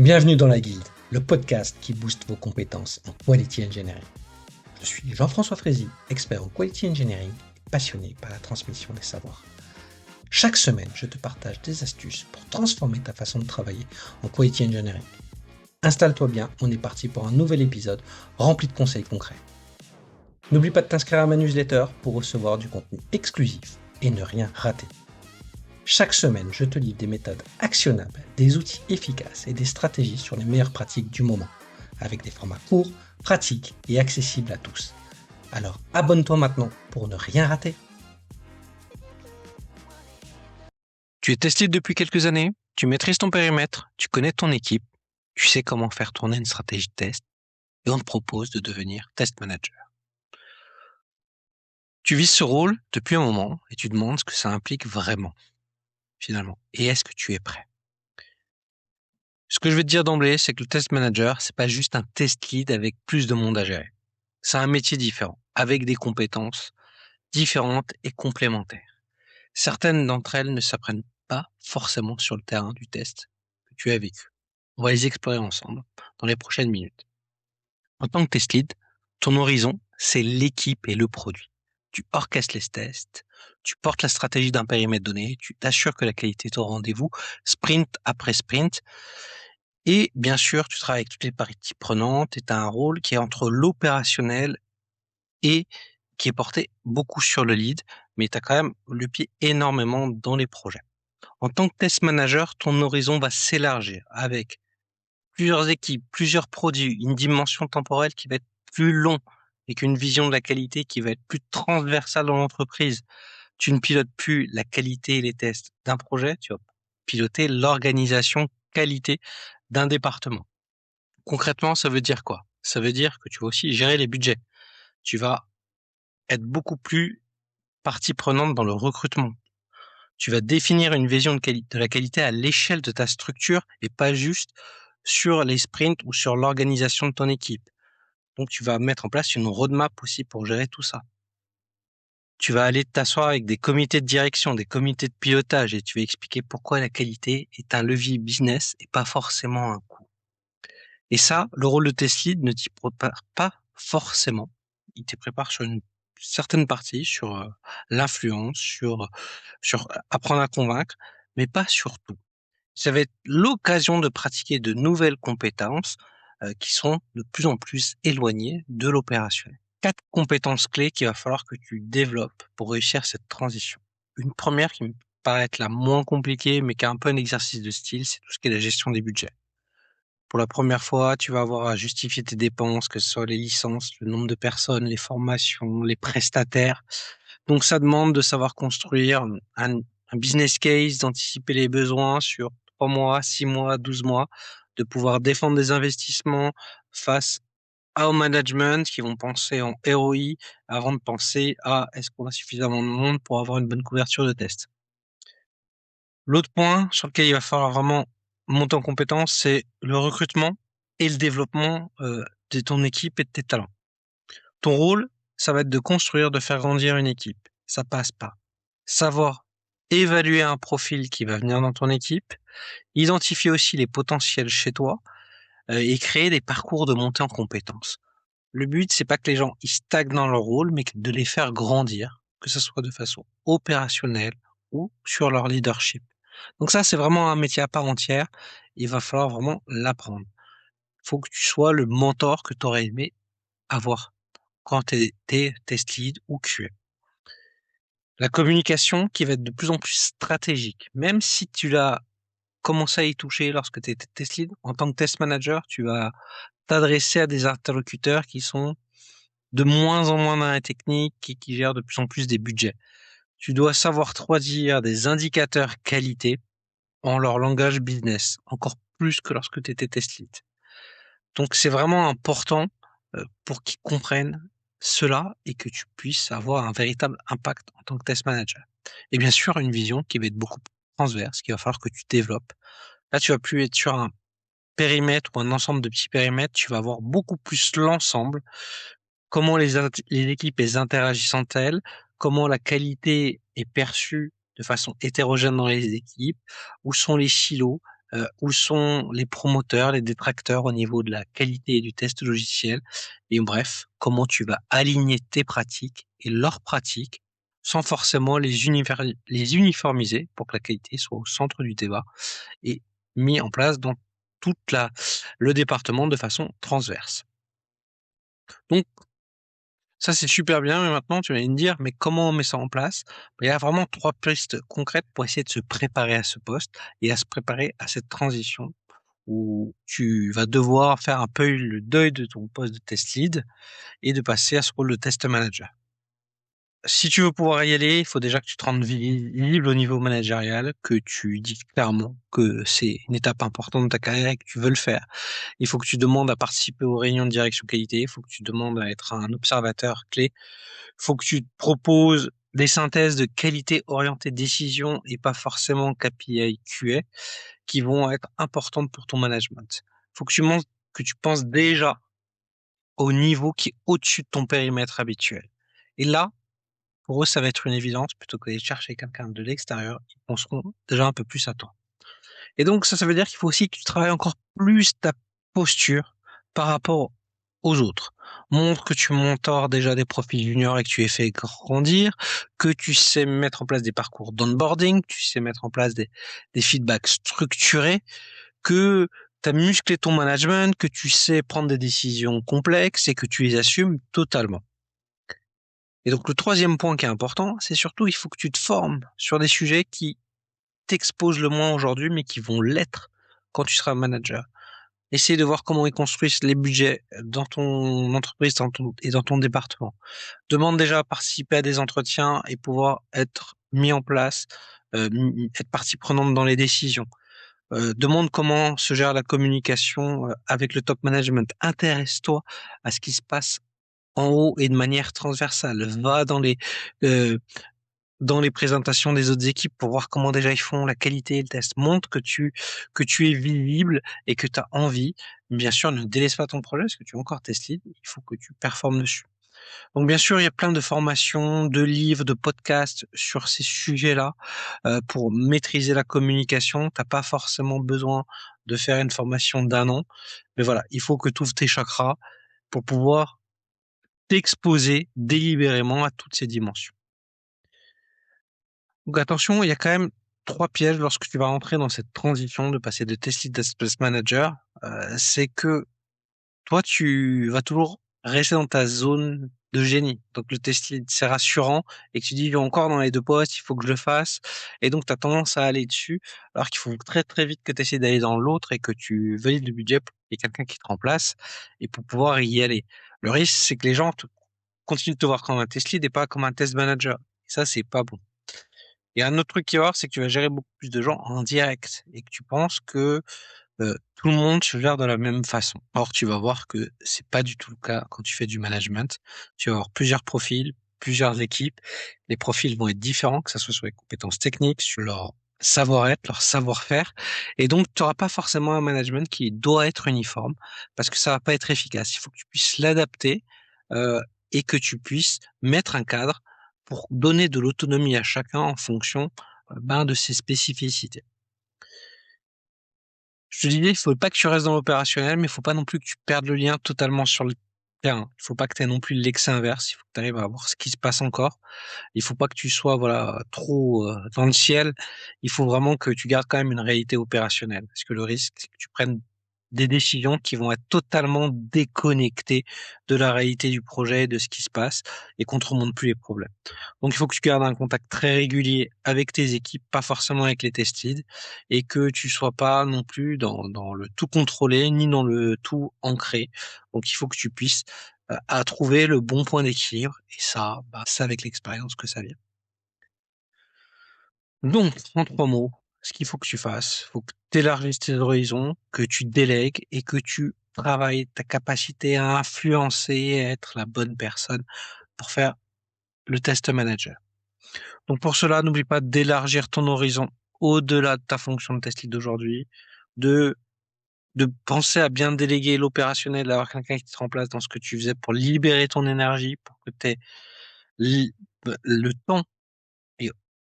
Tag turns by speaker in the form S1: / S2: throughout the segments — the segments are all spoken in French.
S1: Bienvenue dans la Guilde, le podcast qui booste vos compétences en Quality Engineering. Je suis Jean-François Frézy, expert en Quality Engineering et passionné par la transmission des savoirs. Chaque semaine, je te partage des astuces pour transformer ta façon de travailler en Quality Engineering. Installe-toi bien, on est parti pour un nouvel épisode rempli de conseils concrets. N'oublie pas de t'inscrire à ma newsletter pour recevoir du contenu exclusif et ne rien rater. Chaque semaine, je te livre des méthodes actionnables, des outils efficaces et des stratégies sur les meilleures pratiques du moment, avec des formats courts, pratiques et accessibles à tous. Alors abonne-toi maintenant pour ne rien rater.
S2: Tu es testé depuis quelques années, tu maîtrises ton périmètre, tu connais ton équipe, tu sais comment faire tourner une stratégie de test et on te propose de devenir test manager. Tu vises ce rôle depuis un moment et tu demandes ce que ça implique vraiment, finalement. Et est-ce que tu es prêt? Ce que je vais te dire d'emblée, c'est que le test manager, c'est pas juste un test lead avec plus de monde à gérer. C'est un métier différent, avec des compétences différentes et complémentaires. Certaines d'entre elles ne s'apprennent pas forcément sur le terrain du test que tu as vécu. On va les explorer ensemble dans les prochaines minutes. En tant que test lead, ton horizon, c'est l'équipe et le produit. Tu orchestres les tests, tu portes la stratégie d'un périmètre donné, tu t'assures que la qualité est au rendez-vous, sprint après sprint. Et bien sûr, tu travailles avec toutes les parties prenantes et tu as un rôle qui est entre l'opérationnel et qui est porté beaucoup sur le lead, mais tu as quand même le pied énormément dans les projets. En tant que test manager, ton horizon va s'élargir avec plusieurs équipes, plusieurs produits, une dimension temporelle qui va être plus long et qu'une vision de la qualité qui va être plus transversale dans l'entreprise. Tu ne pilotes plus la qualité et les tests d'un projet, tu vas piloter l'organisation qualité d'un département. Concrètement, ça veut dire quoi? Ça veut dire que tu vas aussi gérer les budgets. Tu vas être beaucoup plus partie prenante dans le recrutement. Tu vas définir une vision de la qualité à l'échelle de ta structure et pas juste sur les sprints ou sur l'organisation de ton équipe. Donc, tu vas mettre en place une roadmap aussi pour gérer tout ça. Tu vas aller t'asseoir avec des comités de direction, des comités de pilotage et tu vas expliquer pourquoi la qualité est un levier business et pas forcément un coût. Et ça, le rôle de test lead ne t'y prépare pas forcément. Il te prépare sur une certaine partie, sur l'influence, sur apprendre à convaincre, mais pas sur tout. Ça va être l'occasion de pratiquer de nouvelles compétences qui sont de plus en plus éloignées de l'opérationnel. 4 compétences clés qu'il va falloir que tu développes pour réussir cette transition. Une première qui me paraît être la moins compliquée, mais qui est un peu un exercice de style, c'est tout ce qui est la gestion des budgets. Pour la première fois, tu vas avoir à justifier tes dépenses, que ce soit les licences, le nombre de personnes, les formations, les prestataires. Donc ça demande de savoir construire un business case, d'anticiper les besoins sur 3 mois, 6 mois, 12 mois, de pouvoir défendre des investissements face au management qui vont penser en ROI avant de penser à est-ce qu'on a suffisamment de monde pour avoir une bonne couverture de test. L'autre point sur lequel il va falloir vraiment monter en compétence, c'est le recrutement et le développement de ton équipe et de tes talents. Ton rôle, ça va être de construire, de faire grandir une équipe. Ça passe par savoir évaluer un profil qui va venir dans ton équipe, identifier aussi les potentiels chez toi et créer des parcours de montée en compétences. Le but, c'est pas que les gens ils stagnent dans leur rôle, mais de les faire grandir, que ce soit de façon opérationnelle ou sur leur leadership. Donc ça, c'est vraiment un métier à part entière. Il va falloir vraiment l'apprendre. Il faut que tu sois le mentor que tu aurais aimé avoir quand tu étais test lead ou QA. La communication qui va être de plus en plus stratégique. Même si tu l'as commencé à y toucher lorsque tu étais test lead, en tant que test manager, tu vas t'adresser à des interlocuteurs qui sont de moins en moins dans la technique et qui gèrent de plus en plus des budgets. Tu dois savoir choisir des indicateurs qualité en leur langage business, encore plus que lorsque tu étais test lead. Donc c'est vraiment important pour qu'ils comprennent cela et que tu puisses avoir un véritable impact en tant que test manager. Et bien sûr, une vision qui va être beaucoup plus transverse, qu'il va falloir que tu développes. Là, tu vas plus être sur un périmètre ou un ensemble de petits périmètres, tu vas avoir beaucoup plus l'ensemble, comment les équipes interagissent entre elles, comment la qualité est perçue de façon hétérogène dans les équipes, où sont les silos, où sont les promoteurs, les détracteurs au niveau de la qualité du test logiciel, et bref, comment tu vas aligner tes pratiques et leurs pratiques sans forcément les uniformiser pour que la qualité soit au centre du débat et mis en place dans toute le département de façon transverse. Donc, ça, c'est super bien, mais maintenant, tu vas me dire, mais comment on met ça en place? Il y a vraiment 3 pistes concrètes pour essayer de se préparer à ce poste et à se préparer à cette transition où tu vas devoir faire un peu le deuil de ton poste de test lead et de passer à ce rôle de test manager. Si tu veux pouvoir y aller, il faut déjà que tu te rendes visible au niveau managérial, que tu dis clairement que c'est une étape importante de ta carrière et que tu veux le faire. Il faut que tu demandes à participer aux réunions de direction qualité, il faut que tu demandes à être un observateur clé, il faut que tu te proposes des synthèses de qualité orientée décision et pas forcément KPI QA qui vont être importantes pour ton management. Il faut que tu penses déjà au niveau qui est au-dessus de ton périmètre habituel. Et là, pour eux, ça va être une évidence plutôt que d'aller chercher quelqu'un de l'extérieur, ils penseront déjà un peu plus à toi. Et donc, ça veut dire qu'il faut aussi que tu travailles encore plus ta posture par rapport aux autres. Montre que tu mentors déjà des profils juniors et que tu les fais grandir, que tu sais mettre en place des parcours d'onboarding, tu sais mettre en place des feedbacks structurés, que tu as musclé ton management, que tu sais prendre des décisions complexes et que tu les assumes totalement. Et donc le troisième point qui est important, c'est surtout il faut que tu te formes sur des sujets qui t'exposent le moins aujourd'hui, mais qui vont l'être quand tu seras manager. Essaye de voir comment ils construisent les budgets dans ton entreprise et dans ton département. Demande déjà à participer à des entretiens et pouvoir être mis en place, être partie prenante dans les décisions. Demande comment se gère la communication avec le top management. Intéresse-toi à ce qui se passe en haut et de manière transversale. Va euh, dans les présentations des autres équipes pour voir comment déjà ils font la qualité et le test. Montre que tu es visible et que tu as envie. Bien sûr, ne délaisse pas ton projet parce que tu es encore test lead. Il faut que tu performes dessus. Donc bien sûr, il y a plein de formations, de livres, de podcasts sur ces sujets-là pour maîtriser la communication. T'as pas forcément besoin de faire une formation d'1 an, mais voilà, il faut que tu ouvres tes chakras pour pouvoir t'exposer délibérément à toutes ces dimensions. Donc attention, il y a quand même 3 pièges lorsque tu vas rentrer dans cette transition de passer de test lead à test manager. C'est que toi, tu vas toujours rester dans ta zone de génie. Donc le test lead, c'est rassurant et que tu dis, il est encore dans les 2 postes, il faut que je le fasse. Et donc tu as tendance à aller dessus, alors qu'il faut très très vite que tu essaies d'aller dans l'autre et que tu valides le budget pour qu'il y ait quelqu'un qui te remplace et pour pouvoir y aller. Le risque, c'est que les gens continuent de te voir comme un test lead et pas comme un test manager. Et ça, c'est pas bon. Et un autre truc qui va y avoir, c'est que tu vas gérer beaucoup plus de gens en direct et que tu penses que tout le monde se gère de la même façon. Or, tu vas voir que c'est pas du tout le cas quand tu fais du management. Tu vas avoir plusieurs profils, plusieurs équipes. Les profils vont être différents, que ce soit sur les compétences techniques, sur leur savoir-être, leur savoir-faire. Et donc, tu n'auras pas forcément un management qui doit être uniforme parce que ça va pas être efficace. Il faut que tu puisses l'adapter et que tu puisses mettre un cadre pour donner de l'autonomie à chacun en fonction de ses spécificités. Je te disais, il faut pas que tu restes dans l'opérationnel, mais il faut pas non plus que tu perdes le lien totalement sur le terrain. Il faut pas que tu aies non plus l'excès inverse. Il faut que tu arrives à voir ce qui se passe encore. Il faut pas que tu sois, voilà, trop dans le ciel. Il faut vraiment que tu gardes quand même une réalité opérationnelle. Parce que le risque, c'est que tu prennes des décisions qui vont être totalement déconnectées de la réalité du projet, de ce qui se passe, et qu'on te remonte plus les problèmes. Donc, il faut que tu gardes un contact très régulier avec tes équipes, pas forcément avec les test leads, et que tu sois pas non plus dans le tout contrôlé, ni dans le tout ancré. Donc, il faut que tu puisses à trouver le bon point d'équilibre, et ça, c'est avec l'expérience que ça vient. Donc, en 3 mots, ce qu'il faut que tu fasses, faut que tu élargisses tes horizons, que tu délègues et que tu travailles ta capacité à influencer, à être la bonne personne pour faire le test manager. Donc pour cela, n'oublie pas d'élargir ton horizon au-delà de ta fonction de test lead d'aujourd'hui, de, de penser à bien déléguer l'opérationnel, d'avoir quelqu'un qui te remplace dans ce que tu faisais pour libérer ton énergie, pour que tu aies le temps et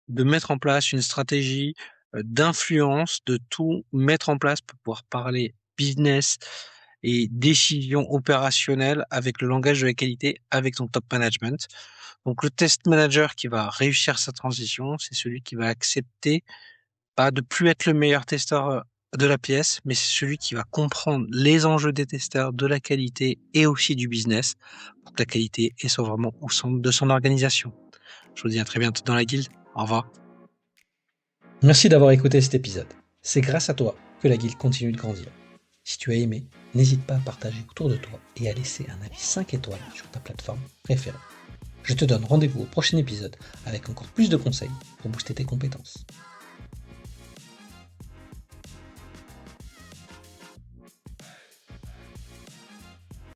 S2: de mettre en place une stratégie, d'influence, de tout mettre en place pour pouvoir parler business et décisions opérationnelles avec le langage de la qualité, avec ton top management. Donc le test manager qui va réussir sa transition, c'est celui qui va accepter pas de plus être le meilleur testeur de la pièce, mais c'est celui qui va comprendre les enjeux des testeurs, de la qualité et aussi du business, pour que la qualité soit vraiment au centre de son organisation. Je vous dis à très bientôt dans la guilde. Au revoir.
S1: Merci d'avoir écouté cet épisode. C'est grâce à toi que la guilde continue de grandir. Si tu as aimé, n'hésite pas à partager autour de toi et à laisser un avis 5 étoiles sur ta plateforme préférée. Je te donne rendez-vous au prochain épisode avec encore plus de conseils pour booster tes compétences.